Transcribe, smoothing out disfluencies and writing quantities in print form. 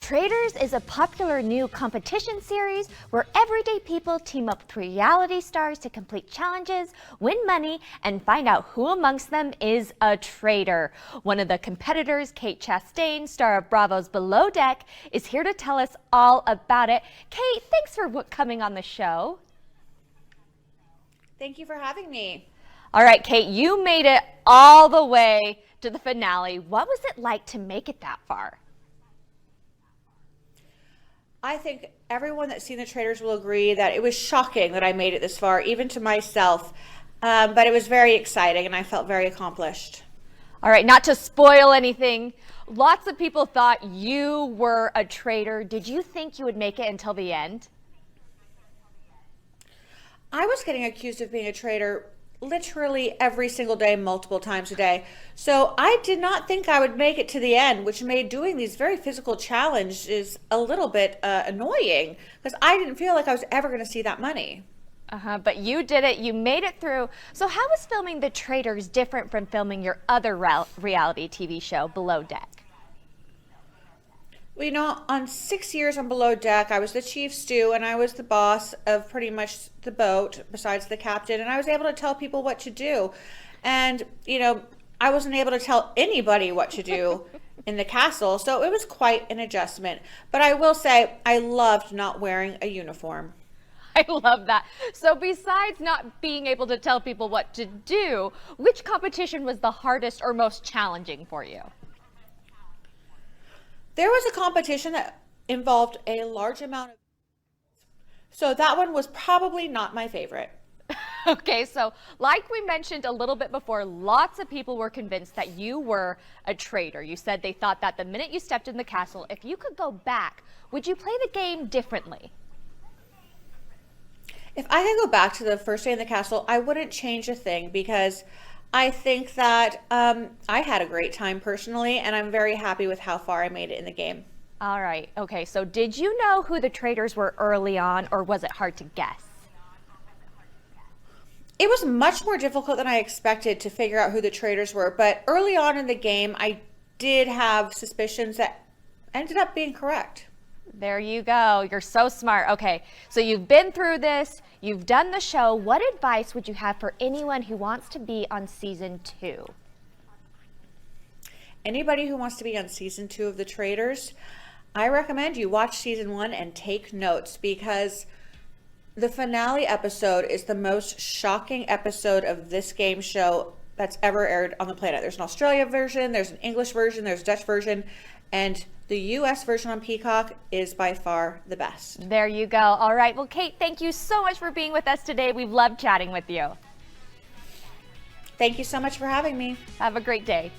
Traitors is a popular new competition series where everyday people team up with reality stars to complete challenges, win money, and find out who amongst them is a traitor. One of the competitors, Kate Chastain, star of Bravo's Below Deck, is here to tell us all about it. Kate, thanks for coming on the show. Thank you for having me. All right, Kate, you made it all the way to the finale. What was it like to make it that far? I think everyone that's seen the Traitors will agree that it was shocking that I made it this far, even to myself. But it was very exciting and I felt very accomplished. All right, not to spoil anything, lots of people thought you were a traitor. Did you think you would make it until the end? I was getting accused of being a traitor literally every single day, multiple times a day. So I did not think I would make it to the end, which made doing these very physical challenges a little bit annoying because I didn't feel like I was ever going to see that money. But you did it. You made it through. So how was filming The Traitors different from filming your other reality TV show, Below Deck? Well, you know, on 6 years on Below Deck, I was the chief stew and I was the boss of pretty much the boat besides the captain. And I was able to tell people what to do. And, you know, I wasn't able to tell anybody what to do in the castle. So it was quite an adjustment. But I will say I loved not wearing a uniform. I love that. So besides not being able to tell people what to do, which competition was the hardest or most challenging for you? There was a competition that involved a large amount of, so that one was probably not my favorite. Okay, so like we mentioned a little bit before, lots of people were convinced that you were a traitor. You said they thought that the minute you stepped in the castle, if you could go back, would you play the game differently? If I could go back to the first day in the castle, I wouldn't change a thing because I think that I had a great time personally, and I'm very happy with how far I made it in the game. All right. Okay. So did you know who the traitors were early on, or was it hard to guess? It was much more difficult than I expected to figure out who the traitors were, but early on in the game, I did have suspicions that ended up being correct. There you go. You're so smart. Okay, so you've been through this. You've done the show. What advice would you have for anyone who wants to be on season 2? Anybody who wants to be on season 2 of The Traitors, I recommend you watch season 1 and take notes because the finale episode is the most shocking episode of this game show that's ever aired on the planet. There's an Australia version, there's an English version, there's a Dutch version, and the US version on Peacock is by far the best. There you go. All right. Well, Kate, thank you so much for being with us today. We've loved chatting with you. Thank you so much for having me. Have a great day.